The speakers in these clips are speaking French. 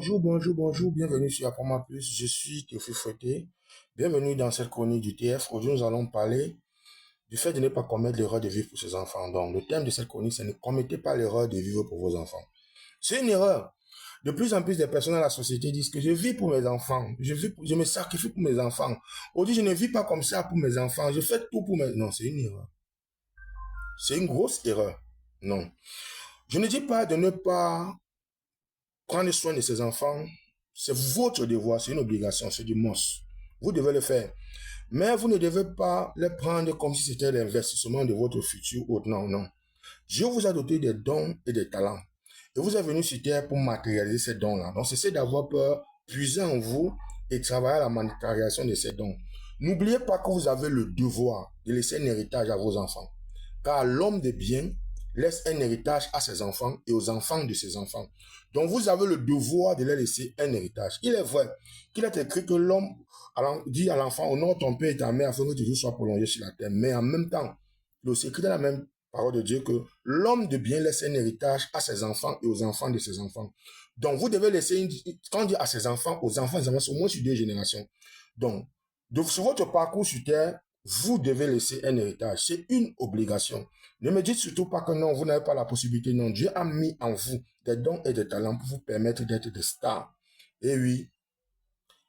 bonjour, bienvenue sur Apprends-moi Plus, je suis Théophile Fouetté, bienvenue dans cette chronique du TF. Aujourd'hui, nous allons parler du fait de ne pas commettre l'erreur de vivre pour ses enfants. Donc, le thème de cette chronique, c'est ne commettez pas l'erreur de vivre pour vos enfants. C'est une erreur. De plus en plus de personnes dans la société disent que je vis pour mes enfants, je me sacrifie pour mes enfants. Aujourd'hui, je ne vis pas comme ça pour mes enfants, je fais tout pour mes... Non, c'est une erreur. C'est une grosse erreur. Non. Je ne dis pas de ne pas prendre soin de ses enfants, c'est votre devoir, c'est une obligation, c'est du must. Vous devez le faire. Mais vous ne devez pas le prendre comme si c'était l'investissement de votre futur ou non, non. Dieu vous a doté des dons et des talents. Et vous êtes venu sur terre pour matérialiser ces dons-là. Donc, cessez d'avoir peur, puisez en vous et travaillez à la matérialisation de ces dons. N'oubliez pas que vous avez le devoir de laisser un héritage à vos enfants. Car l'homme de bien laisse un héritage à ses enfants et aux enfants de ses enfants. Donc, vous avez le devoir de leur laisser un héritage. Il est vrai qu'il est écrit que l'homme dit à l'enfant, honore ton père et ta mère afin que tu sois prolongé sur la terre. Mais en même temps, il est aussi écrit dans la même parole de Dieu que l'homme de bien laisse un héritage à ses enfants et aux enfants de ses enfants. Donc, vous devez laisser, quand on dit à ses enfants, aux enfants, au moins sur 2 générations. Donc, sur votre parcours sur terre, vous devez laisser un héritage. C'est une obligation. Ne me dites surtout pas que non, vous n'avez pas la possibilité. Non, Dieu a mis en vous des dons et des talents pour vous permettre d'être des stars. Et oui,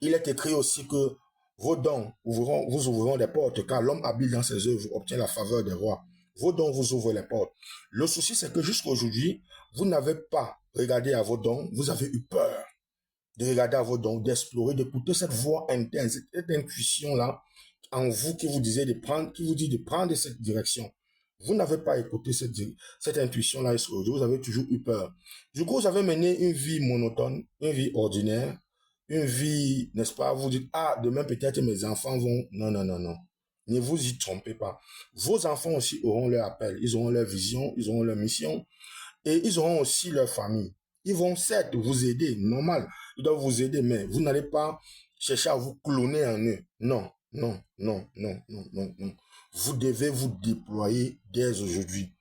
il est écrit aussi que vos dons vous ouvriront des portes, car l'homme habile dans ses œuvres obtient la faveur des rois. Vos dons vous ouvrent les portes. Le souci, c'est que jusqu'à aujourd'hui, vous n'avez pas regardé à vos dons, vous avez eu peur de regarder à vos dons, d'explorer, d'écouter cette voix interne, cette intuition-là en vous qui vous dit de prendre cette direction. Vous n'avez pas écouté cette intuition-là aujourd'hui, vous avez toujours eu peur. Du coup, vous avez mené une vie monotone, une vie ordinaire, une vie, n'est-ce pas, vous dites, ah, demain peut-être mes enfants vont... Non, non, non, non. Ne vous y trompez pas. Vos enfants aussi auront leur appel, ils auront leur vision, ils auront leur mission, et ils auront aussi leur famille. Ils vont certes vous aider, normal, ils doivent vous aider, mais vous n'allez pas chercher à vous cloner en eux. Non, non, non, non, non, non, non. Vous devez vous déployer dès aujourd'hui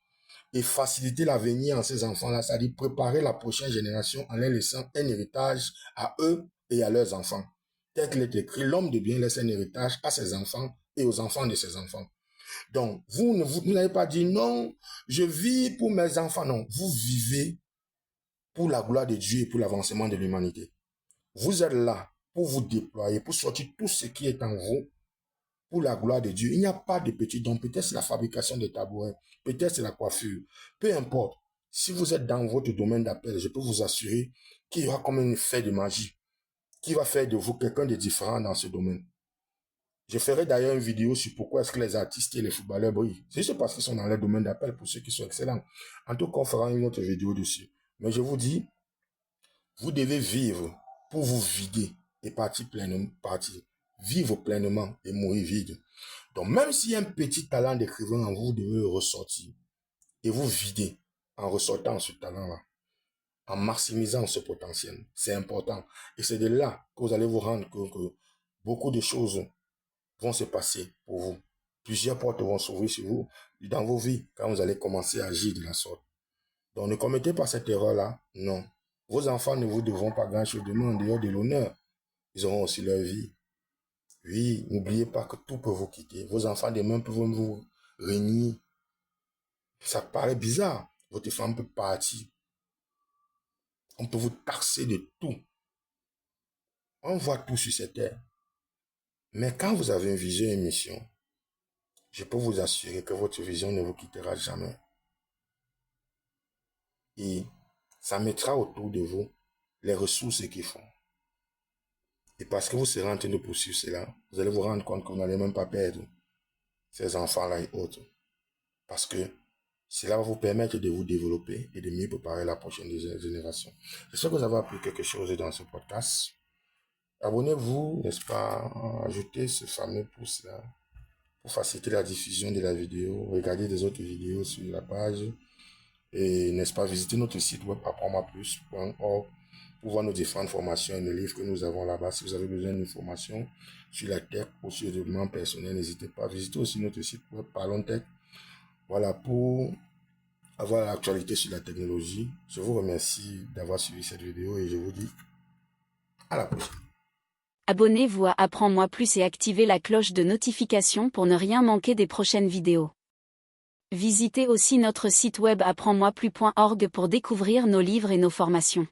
et faciliter l'avenir en ces enfants-là, c'est-à-dire préparer la prochaine génération en leur laissant un héritage à eux et à leurs enfants. Tel qu'il est écrit, l'homme de bien laisse un héritage à ses enfants et aux enfants de ses enfants. Donc, vous n'avez pas dit non, je vis pour mes enfants. Non, vous vivez pour la gloire de Dieu et pour l'avancement de l'humanité. Vous êtes là pour vous déployer, pour sortir tout ce qui est en vous pour la gloire de Dieu. Il n'y a pas de petits dons. Peut-être c'est la fabrication des tabourets, peut-être c'est la coiffure. Peu importe. Si vous êtes dans votre domaine d'appel, je peux vous assurer qu'il y aura comme un effet de magie qui va faire de vous quelqu'un de différent dans ce domaine. Je ferai d'ailleurs une vidéo sur pourquoi est-ce que les artistes et les footballeurs brillent. C'est juste parce qu'ils sont dans leur domaine d'appel pour ceux qui sont excellents. En tout cas, on fera une autre vidéo dessus. Mais je vous dis, vous devez vivre pour vous vider et partir pleinement, vivre pleinement et mourir vide. Donc, même s'il y a un petit talent d'écrivain en vous, vous devez le ressortir et vous vider en ressortant ce talent-là, en maximisant ce potentiel. C'est important. Et c'est de là que vous allez vous rendre compte que beaucoup de choses vont se passer pour vous. Plusieurs portes vont s'ouvrir sur vous dans vos vies quand vous allez commencer à agir de la sorte. Donc, ne commettez pas cette erreur-là. Non. Vos enfants ne vous devront pas grand-chose demain en dehors de l'honneur. Ils auront aussi leur vie. Oui, n'oubliez pas que tout peut vous quitter. Vos enfants demain peuvent vous régner. Ça paraît bizarre. Votre femme peut partir. On peut vous taxer de tout. On voit tout sur cette terre. Mais quand vous avez une vision et une mission, je peux vous assurer que votre vision ne vous quittera jamais. Et ça mettra autour de vous les ressources qu'il faut. Et parce que vous serez en train de poursuivre cela, vous allez vous rendre compte que vous n'allez même pas perdre ces enfants-là et autres. Parce que cela va vous permettre de vous développer et de mieux préparer la prochaine génération. J'espère que vous avez appris quelque chose dans ce podcast. Abonnez-vous, n'est-ce pas, ajoutez ce fameux pouce-là pour faciliter la diffusion de la vidéo. Regardez des autres vidéos sur la page. Et n'est-ce pas, visitez notre site web apprends-moi-plus.org pour voir nos différentes formations et les livres que nous avons là-bas. Si vous avez besoin d'informations sur la tech ou sur le développement personnel, n'hésitez pas. Visitez aussi notre site web Parlons Tech. Voilà, pour avoir l'actualité sur la technologie. Je vous remercie d'avoir suivi cette vidéo et je vous dis À la prochaine. Abonnez-vous à Apprends-moi plus et activez la cloche de notification pour ne rien manquer des prochaines vidéos. Visitez aussi notre site web apprends-moi plus.org pour découvrir nos livres et nos formations.